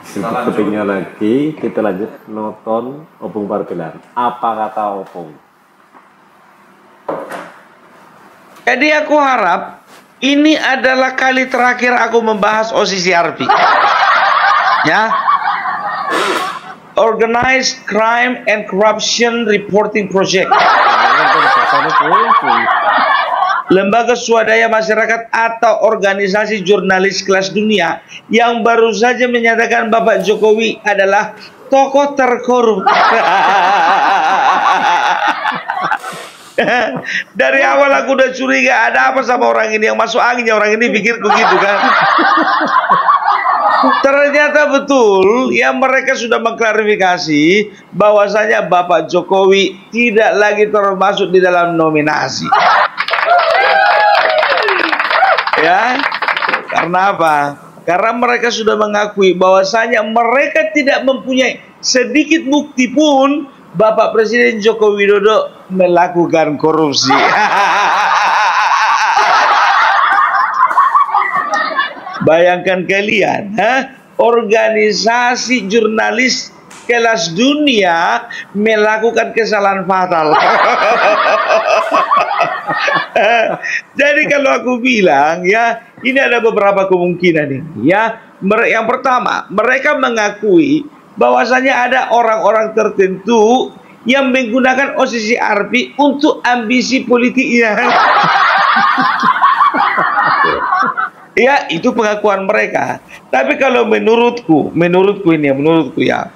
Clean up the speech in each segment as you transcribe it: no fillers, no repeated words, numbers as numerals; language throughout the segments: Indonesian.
Berikutnya lagi kita lanjut nonton Opung Parpilan. Apa kata Opung? Jadi aku harap ini adalah kali terakhir aku membahas OCCRP. Ya. Organized Crime and Corruption Reporting Project. Lembaga swadaya masyarakat atau organisasi jurnalis kelas dunia yang baru saja menyatakan Bapak Jokowi adalah tokoh terkorup. Dari awal aku udah curiga ada apa sama orang ini, yang masuk anginnya orang ini, pikirku gitu kan. Ternyata betul ya, mereka sudah mengklarifikasi bahwasanya Bapak Jokowi tidak lagi termasuk di dalam nominasi. Ya, karena apa? Karena mereka sudah mengakui bahwasanya mereka tidak mempunyai sedikit bukti pun Bapak Presiden Joko Widodo melakukan korupsi. Bayangkan kalian, organisasi jurnalis kelas dunia melakukan kesalahan fatal. Jadi kalau aku bilang ya, ini ada beberapa kemungkinan nih ya. Yang pertama, mereka mengakui bahwasanya ada orang-orang tertentu yang menggunakan OCCRP untuk ambisi politiknya. Ya, itu pengakuan mereka. Tapi kalau menurutku ya,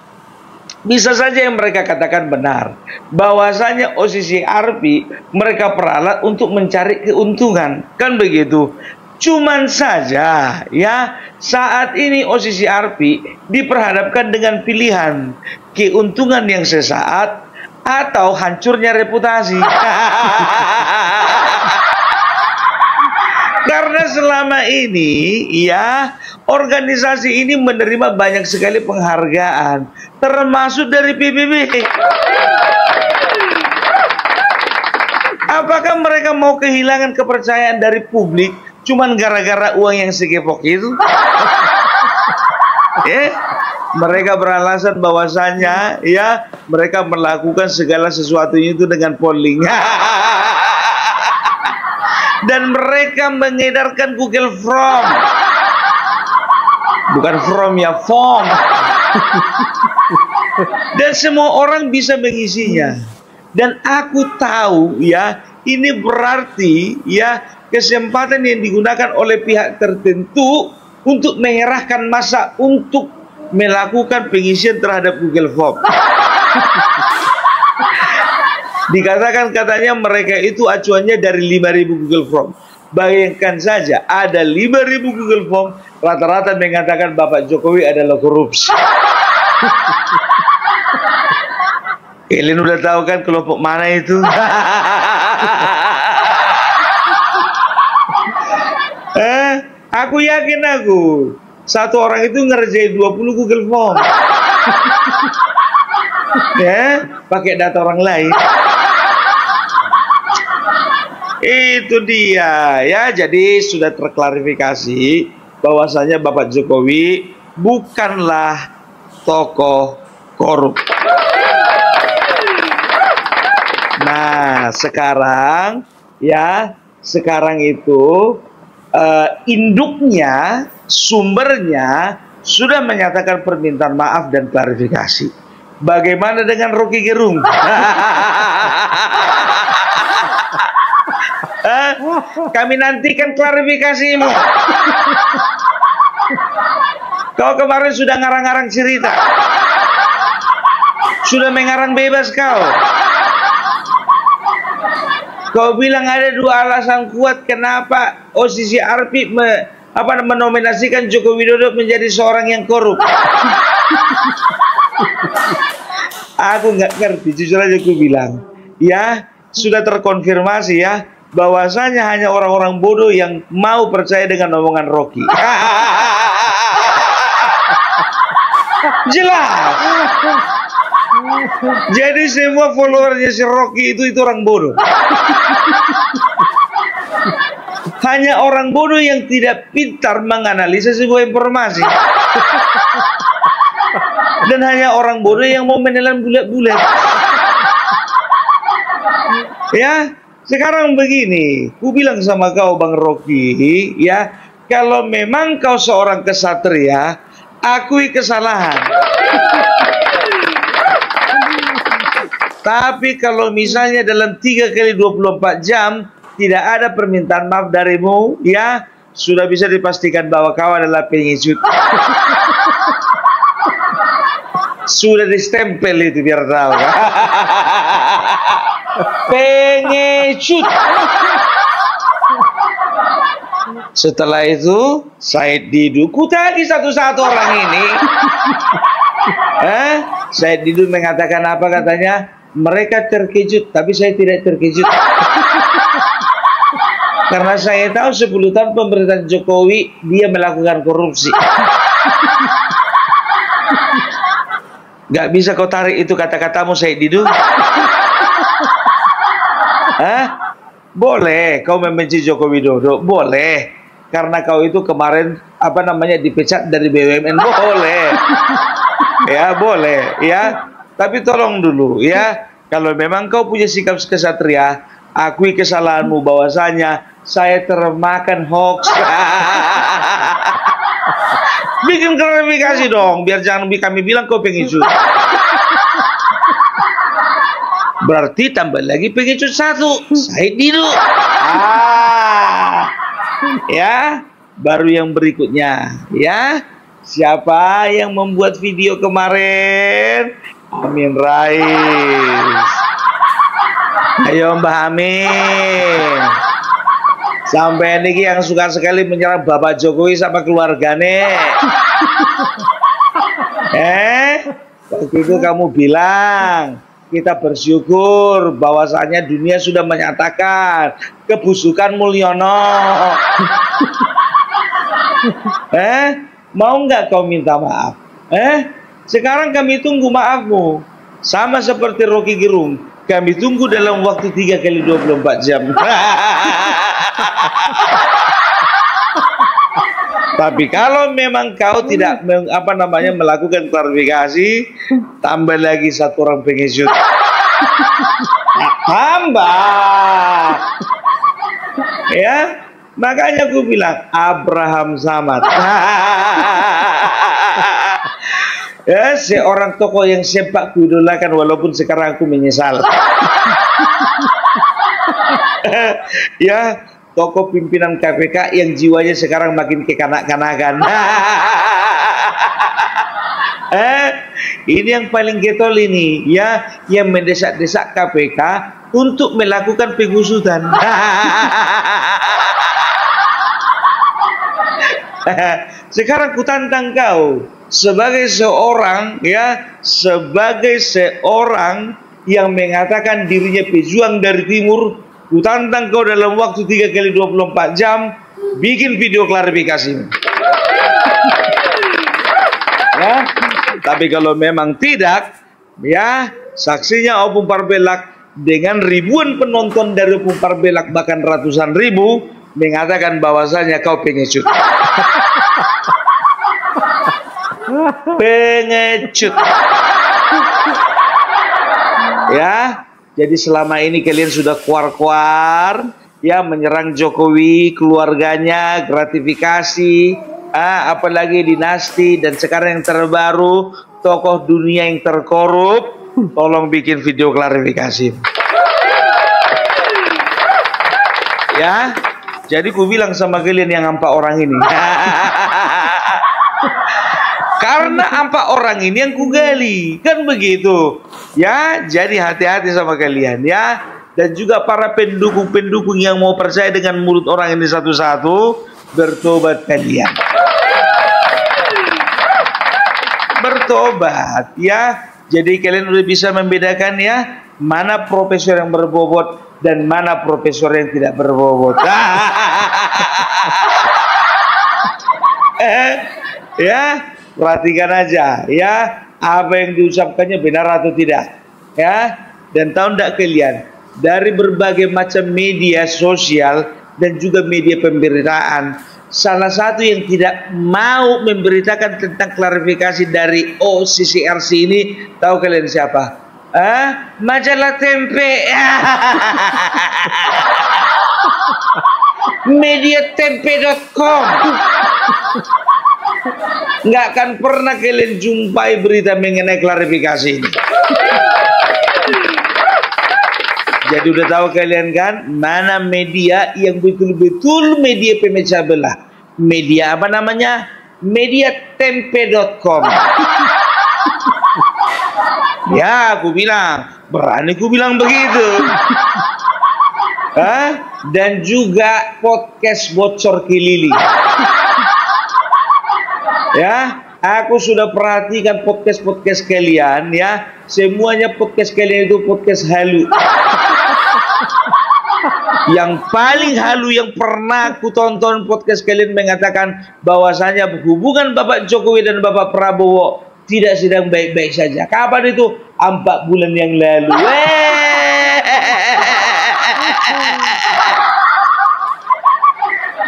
bisa saja yang mereka katakan benar, bahwasanya OCCRP mereka peralat untuk mencari keuntungan, kan begitu. Cuman saja ya, saat ini OCCRP diperhadapkan dengan pilihan keuntungan yang sesaat atau hancurnya reputasi. Karena selama ini ya, organisasi ini menerima banyak sekali penghargaan, termasuk dari PBB. Apakah mereka mau kehilangan kepercayaan dari publik cuman gara-gara uang yang segepok itu? Mereka beralasan bahwasanya ya, mereka melakukan segala sesuatunya itu dengan polling. Dan mereka mengedarkan Google Form, bukan form ya, form. Dan semua orang bisa mengisinya. Dan aku tahu ya, ini berarti ya, kesempatan yang digunakan oleh pihak tertentu untuk mengerahkan massa untuk melakukan pengisian terhadap Google Form. Dikatakan katanya mereka itu acuannya dari 5.000 Google Form. Bayangkan saja, ada 5.000 Google Form, rata-rata mengatakan Bapak Jokowi adalah korupsi. Kalian udah tahu kan kelompok mana itu? Aku yakin satu orang itu ngerjain 20 Google Form. Ya, pakai data orang lain. Itu dia ya, jadi sudah terklarifikasi bahwasanya Bapak Jokowi bukanlah tokoh korup. Nah, sekarang itu induknya, sumbernya sudah menyatakan permintaan maaf dan klarifikasi. Bagaimana dengan Rocky Gerung? Kami nantikan klarifikasimu. Kau kemarin sudah ngarang-ngarang cerita, sudah mengarang bebas kau. Kau bilang ada 2 alasan kuat kenapa OCCRP menominasikan Joko Widodo menjadi seorang yang korup. Aku nggak ngerti, jujur aja aku bilang ya, sudah terkonfirmasi ya, bahwasanya hanya orang-orang bodoh yang mau percaya dengan omongan Rocky. Jelas. Jadi semua followernya si Rocky itu orang bodoh. Hanya orang bodoh yang tidak pintar menganalisa sebuah informasi. Dan hanya orang bodoh yang mau menelan bulat-bulat. Ya, sekarang begini, ku bilang sama kau Bang Rocky, ya, kalau memang kau seorang kesatria, akui kesalahan. Tapi kalau misalnya dalam 3 kali 24 jam tidak ada permintaan maaf darimu, ya, sudah bisa dipastikan bahwa kau adalah pengecut. Sudah distempel itu biar tahu. Pengecut. Setelah itu Said Didu, ku tadi satu-satu orang ini. Said Didu mengatakan apa katanya? Mereka terkejut, tapi saya tidak terkejut. Karena saya tahu 10 tahun pemerintahan Jokowi dia melakukan korupsi. Gak bisa kau tarik itu kata-katamu Said Didu. Boleh kau membenci Joko Widodo, boleh. Karena kau itu kemarin dipecat dari BUMN, boleh. Ya, boleh, ya. Tapi tolong dulu, ya. Kalau memang kau punya sikap kesatria, akui kesalahanmu bahwasanya saya termakan hoax. Bikin klarifikasi dong, biar jangan kami bilang kau pengecut. Berarti tambah lagi pengecut 1, Said Didu. Ya, baru yang berikutnya, ya. Siapa yang membuat video kemarin? Amin Rais. Ayo Mbah Amin. Sampai ini yang suka sekali menyerang Bapak Jokowi sama keluarganya. Waktu itu kamu bilang kita bersyukur bahwasanya dunia sudah menyatakan kebusukan Mulyono. Mau nggak kau minta maaf? Sekarang kami tunggu maafmu. Sama seperti Rocky Gerung, kami tunggu dalam waktu 3 kali 24 jam. Tapi kalau memang kau tidak melakukan klarifikasi, tambah lagi 1 orang pengecut. Tambah. Ya, makanya aku bilang Abraham Samad. Ya, seorang tokoh yang sempat kuidolakan walaupun sekarang aku menyesal. Ya, tokoh pimpinan KPK yang jiwanya sekarang makin kekanak-kanakan. Ini yang paling getol ini, ya, yang mendesak-desak KPK untuk melakukan pengusutan. Sekarang ku tantang kau sebagai seorang yang mengatakan dirinya pejuang dari timur, ku tantang kau dalam waktu 3 kali 24 jam bikin video klarifikasi. Ya, tapi kalau memang tidak, ya, saksinya Opung Parbelak dengan ribuan penonton dari Opung Parbelak bahkan ratusan ribu mengatakan bahwasanya kau pengecut. Pengecut. Ya, jadi selama ini kalian sudah kuar-kuar, ya, menyerang Jokowi, keluarganya, gratifikasi, apalagi dinasti, dan sekarang yang terbaru tokoh dunia yang terkorup. Tolong bikin video klarifikasi. Ya, jadi ku bilang sama kalian yang 4 orang ini. Karena 4 orang ini yang kugali, kan begitu. Ya, jadi hati-hati sama kalian, ya. Dan juga para pendukung-pendukung yang mau percaya dengan mulut orang ini satu-satu, bertobat kalian. Bertobat, ya. Jadi kalian udah bisa membedakan, ya, mana profesor yang berbobot dan mana profesor yang tidak berbobot. Ya, perhatikan aja, ya, apa yang diucapkannya benar atau tidak, ya. Dan tahu enggak kalian, dari berbagai macam media sosial dan juga media pemberitaan, salah satu yang tidak mau memberitakan tentang klarifikasi dari OCCRC ini, tahu kalian siapa? Majalah Tempe. Mediatempe.com. Nggak akan pernah kalian jumpai berita mengenai klarifikasi ini. Jadi udah tahu kalian kan mana media yang betul-betul media pemecah belah. Media apa namanya? Mediatempe.com. Ya, aku bilang, berani aku bilang begitu. Dan juga podcast bocor kelili. Ya, aku sudah perhatikan podcast kalian ya. Semuanya podcast kalian itu podcast halu. Yang paling halu yang pernah aku tonton podcast kalian mengatakan bahwasanya hubungan Bapak Jokowi dan Bapak Prabowo tidak sedang baik-baik saja. Kapan itu? 4 bulan yang lalu.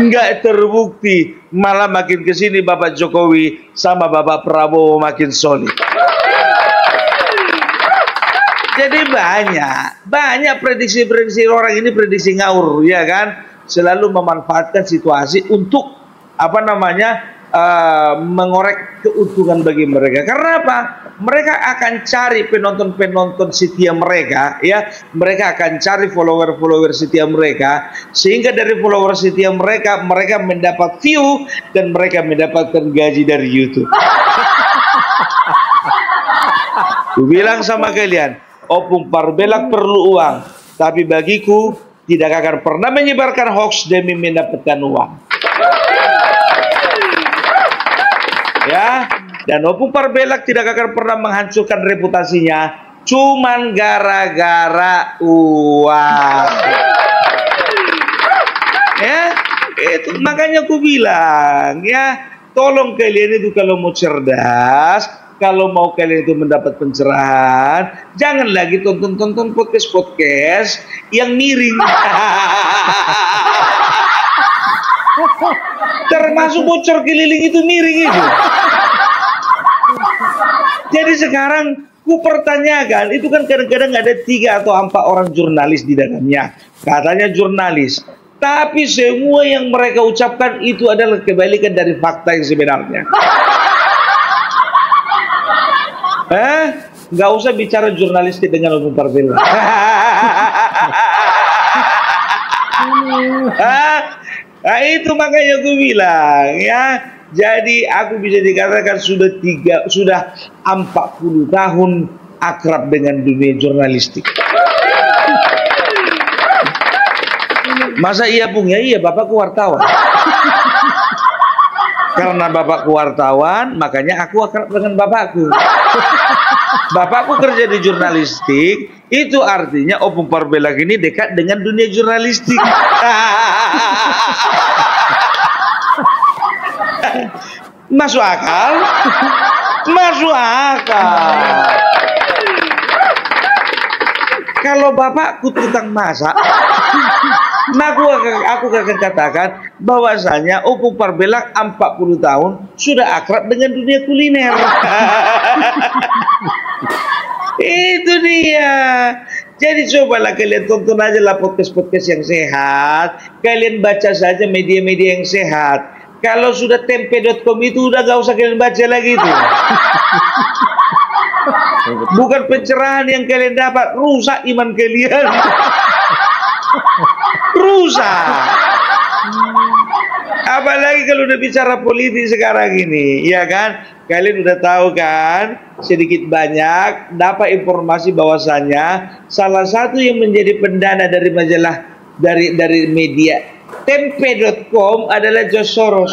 Nggak terbukti, malah makin kesini Bapak Jokowi sama Bapak Prabowo makin solid. Jadi banyak prediksi orang ini, prediksi ngawur, ya kan? Selalu memanfaatkan situasi untuk mengorek keuntungan bagi mereka. Karena apa? Mereka akan cari penonton setia mereka, ya. Mereka akan cari follower setia mereka, sehingga dari follower setia mereka mendapat view dan mereka mendapatkan gaji dari YouTube. Ku bilang sama kalian, Opung Parbelak perlu uang, tapi bagiku tidak akan pernah menyebarkan hoax demi mendapatkan uang. Ya, dan Opung Parbelak tidak akan pernah menghancurkan reputasinya cuman gara-gara uang. Ya, itu makanya aku bilang, ya, tolong kalian itu kalau mau cerdas, kalau mau kalian itu mendapat pencerahan, jangan lagi tonton podcast yang miring. Termasuk bocor keliling itu miring itu. Jadi sekarang ku pertanyakan, itu kan kadang-kadang ada 3 atau 4 orang jurnalis di dalamnya. Katanya jurnalis, tapi semua yang mereka ucapkan itu adalah kebalikan dari fakta yang sebenarnya. Nggak usah bicara jurnalistik dengan Opung Parbelak. Nah, itu makanya aku bilang, ya. Jadi aku bisa dikatakan sudah 40 tahun akrab dengan dunia jurnalistik. Masa iya Bung? Ya iya, bapakku wartawan. Karena bapakku wartawan, makanya aku akrab dengan bapakku. Bapakku kerja di jurnalistik, itu artinya Opung Parbelak ini dekat dengan dunia jurnalistik. Masuk akal? Masuk akal. Kalau bapakku tukang masak, aku akan katakan bahwasanya Opung Parbelak 40 tahun sudah akrab dengan dunia kuliner. Itu dia. Jadi cobalah kalian tonton aja lah podcast yang sehat. Kalian baca saja media-media yang sehat. Kalau sudah tempe.com itu udah gak usah kalian baca lagi itu. Bukan pencerahan yang kalian dapat, rusak iman kalian. Rusak. Apalagi kalau udah bicara politik sekarang ini, ya kan? Kalian udah tahu kan, sedikit banyak dapat informasi bahwasannya salah satu yang menjadi pendana dari majalah dari media tempe.com adalah George Soros.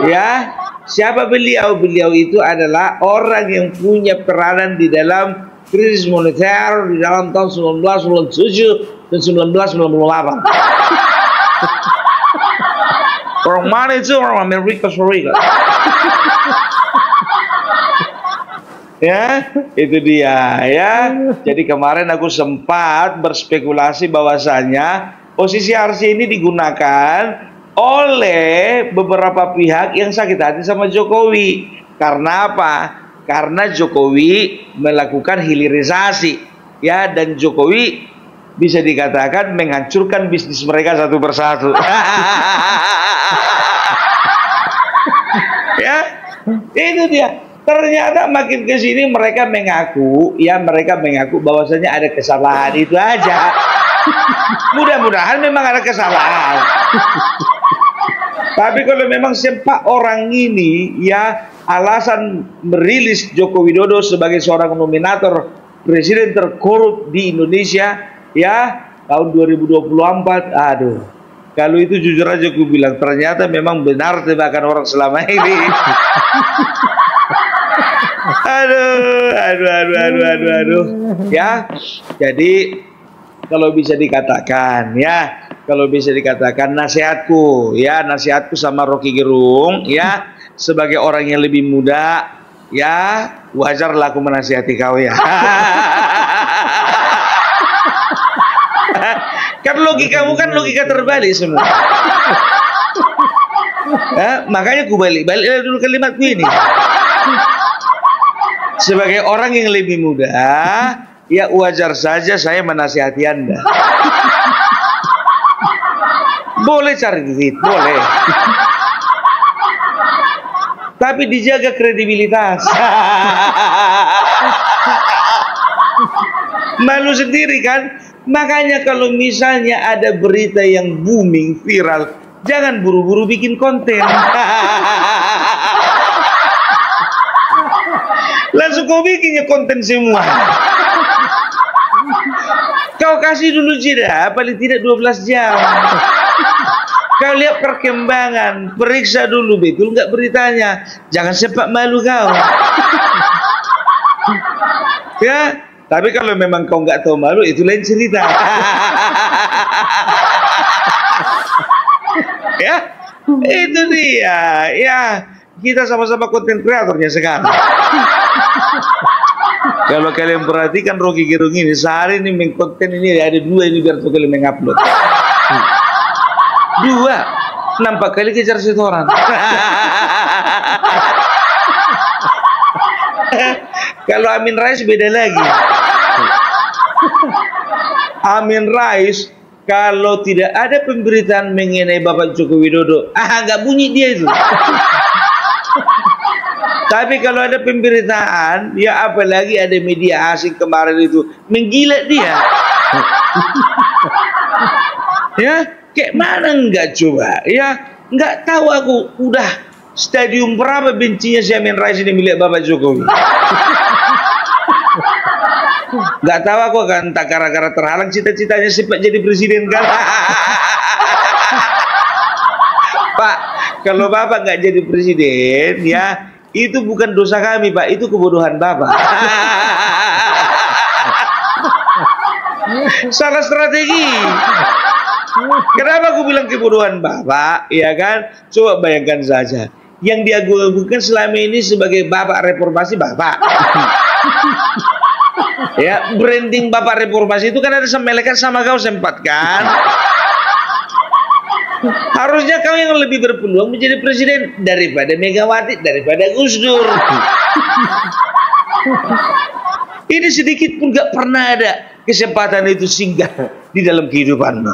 Ya, siapa beliau? Beliau itu adalah orang yang punya peranan di dalam krisis moneter di dalam tahun 1997 dan 1998. Orang mana itu? Orang Amerika Serikat. Ya, itu dia ya. Jadi kemarin aku sempat berspekulasi bahwasanya posisi RC ini digunakan oleh beberapa pihak yang sakit hati sama Jokowi. Karena apa? Karena Jokowi melakukan hilirisasi, ya, dan Jokowi bisa dikatakan menghancurkan bisnis mereka satu persatu. Ya, itu dia. Ternyata makin ke sini mereka mengaku bahwasanya ada kesalahan, itu aja. Mudah-mudahan memang ada kesalahan. Tapi kalau memang sempat orang ini, ya, alasan merilis Joko Widodo sebagai seorang nominator presiden terkorup di Indonesia, ya, tahun 2024, aduh. Kalau itu jujur aja aku bilang, ternyata memang benar tebakan orang selama ini. Aduh. Ya, jadi kalau bisa dikatakan nasihatku sama Rocky Gerung, ya, sebagai orang yang lebih muda, ya, wajarlah aku menasihati kau, ya. Kan logikamu kan logika terbalik semua. Ya, makanya aku balik dulu kalimatku ini. Sebagai orang yang lebih muda, ya, wajar saja saya menasihati Anda. Boleh cari duit, boleh. Tapi dijaga kredibilitas. Malu sendiri kan? Makanya kalau misalnya ada berita yang booming, viral, jangan buru-buru bikin konten. Langsung kau bikinnya konten semua. Kau kasih dulu jeda, paling tidak 12 jam. Kau lihat perkembangan, periksa dulu betul nggak beritanya. Jangan sempat malu kau. Ya, tapi kalau memang kau nggak tahu malu, itu lain cerita. Ya, itu dia. Ya, kita sama-sama konten kreatornya sekarang. Kalau kalian perhatikan Rocky Gerung ini, sehari ini mengkonten ini ada 2 ini biar tuh kalian mengupload. 2, nampak kali kejar setoran. Kalau Amin Rais beda lagi. Amin Rais kalau tidak ada pemberitaan mengenai Bapak Joko Widodo, nggak bunyi dia itu. Tapi kalau ada pemberitaan, ya apalagi ada media asing kemarin itu, menggila dia. Ya, kayak mana enggak coba? Ya, enggak tahu aku udah stadium berapa bencinya si Amin Rais ini milik Bapak Jokowi. Enggak tahu aku kan, tak gara-gara terhalang cita-citanya sempat jadi presiden kan. Pak, kalau Bapak nggak jadi presiden, ya itu bukan dosa kami, Pak, itu kebodohan Bapak. Salah strategi. Kenapa aku bilang kebodohan Bapak? Ya kan? Coba bayangkan saja, yang diagung-agungkan selama ini sebagai Bapak Reformasi Bapak. Ya, branding Bapak Reformasi itu kan ada semelekan sama kau sempat kan? Harusnya kau yang lebih berpeluang menjadi presiden daripada Megawati, daripada Gus Dur. Ini sedikit pun gak pernah ada kesempatan itu singgah di dalam kehidupanmu.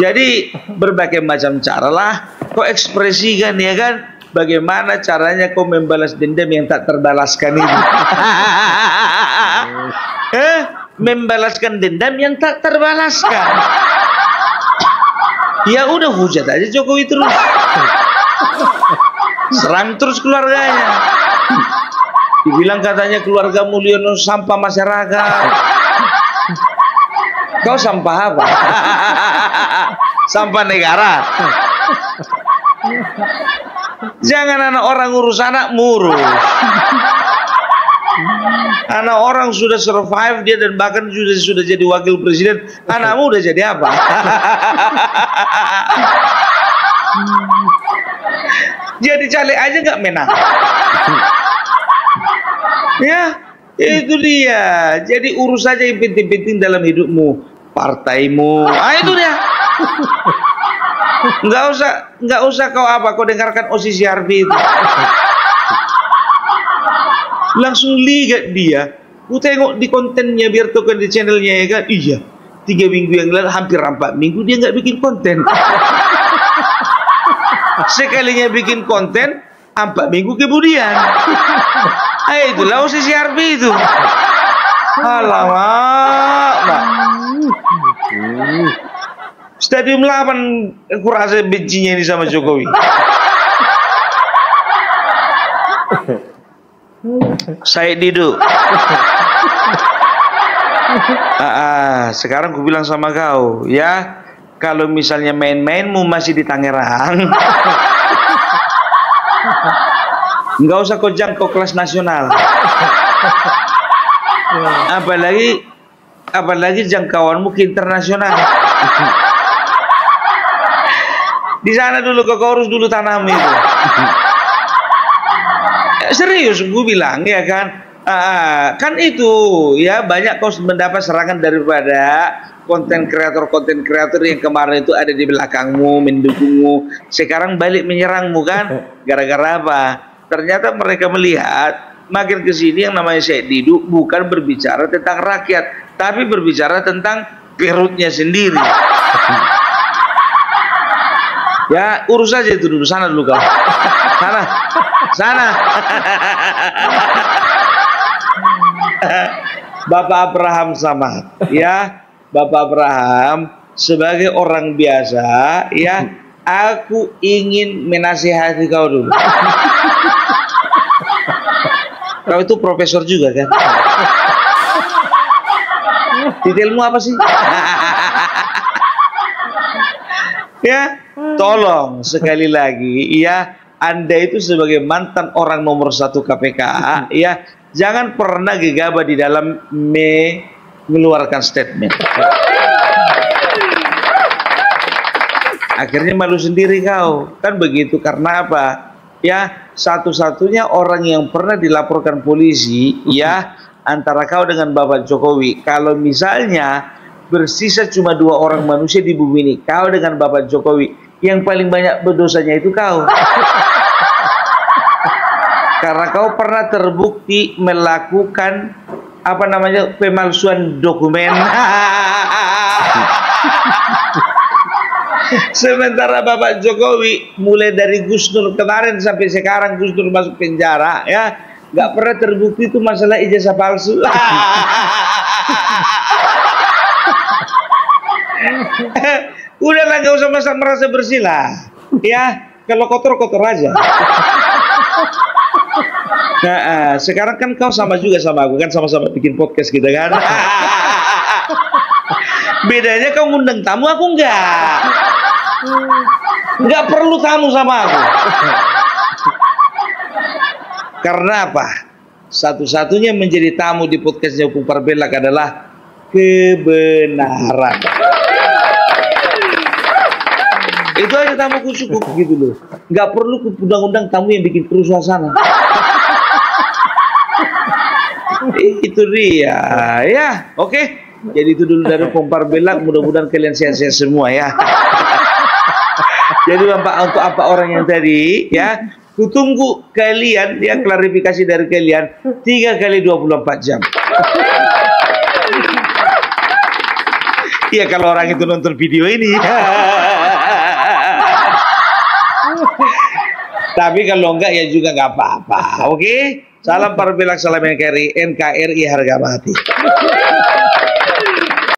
Jadi berbagai macam caralah kau ekspresikan, ya kan? Bagaimana caranya kau membalas dendam yang tak terbalaskan itu? Membalaskan dendam yang tak terbalaskan. Ya udah, hujat aja Jokowi terus. Serang terus keluarganya. Dibilang katanya keluarga Mulyono sampah masyarakat. Kau sampah apa? Sampah negara. Jangan anak orang ngurus anak murus. Anak orang sudah survive dia dan bahkan sudah jadi wakil presiden. Anakmu udah jadi apa? Jadi caleg aja nggak menang. Ya, Itu dia. Jadi urus saja yang penting-penting dalam hidupmu, partaimu. Itu dia. Nggak usah kau dengarkan Osisi Harvey itu. Langsung lihat dia. Ku tengok di kontennya biar token di channelnya ya kan. Iya. 3 minggu yang lalu, hampir 4 minggu dia nggak bikin konten. Sekalinya bikin konten 4 minggu kemudian. Itulah Osisi Harvey itu. Alamak, Pak. Stadium 8 aku rasa bencinya ini sama Jokowi. Saya Didu. Sekarang ku bilang sama kau, ya, kalau misalnya main-mainmu masih di Tangerang, nggak usah kau jangkau kelas nasional. Apalagi jangkauanmu ke internasional. Di sana dulu kau urus dulu tanahmu itu. Serius gue bilang ya kan. Kan itu ya, banyak kau mendapat serangan daripada konten kreator yang kemarin itu ada di belakangmu mendukungmu, sekarang balik menyerangmu kan. Gara-gara apa? Ternyata mereka melihat makin kesini yang namanya Syekh Didu bukan berbicara tentang rakyat, tapi berbicara tentang perutnya sendiri. Ya urus aja itu dulu, sana dulu kau. Sana. Bapak Abraham Samad, ya, Bapak Abraham sebagai orang biasa, ya, aku ingin menasihati kau dulu. Kau itu profesor juga kan? Titelmu apa sih? Ya, tolong sekali lagi, ya, Anda itu sebagai mantan orang nomor 1 KPK, ya, jangan pernah gegabah di dalam mengeluarkan statement. Akhirnya malu sendiri kau. Kan begitu, karena apa? Ya, satu-satunya orang yang pernah dilaporkan polisi, ya, antara kau dengan Bapak Jokowi. Kalau misalnya bersisa cuma 2 orang manusia di bumi ini, kau dengan Bapak Jokowi, yang paling banyak berdosanya itu kau. Karena kau pernah terbukti melakukan pemalsuan dokumen. Sementara Bapak Jokowi mulai dari Gus Dur kemarin sampai sekarang Gus Dur masuk penjara, ya, nggak pernah terbukti itu masalah ijazah palsu. Udahlah, nggak usah merasa bersih lah, ya, kalau kotor aja. Nah, sekarang kan kau sama juga sama aku kan, sama-sama bikin podcast gitu kan. Bedanya kau ngundang tamu, aku enggak. Enggak perlu tamu sama aku. Karena apa? Satu-satunya menjadi tamu di podcastnya Opung Parbelak adalah kebenaran. Itu aja tamuku cukup gitu loh. Nggak perlu undang-undang tamu yang bikin keruh suasana. Itu dia, ya. Oke. Jadi itu dulu dari Opung Parbelak. Mudah-mudahan kalian sehat-sehat semua ya. Jadi untuk apa orang yang tadi, ya, kutunggu kalian, ya, klarifikasi dari kalian 3 kali 24 jam. Iya, kalau orang itu nonton video ini. Tapi kalau enggak ya juga nggak apa-apa. Oke? Salam Parbelak, salam NKRI, harga mati.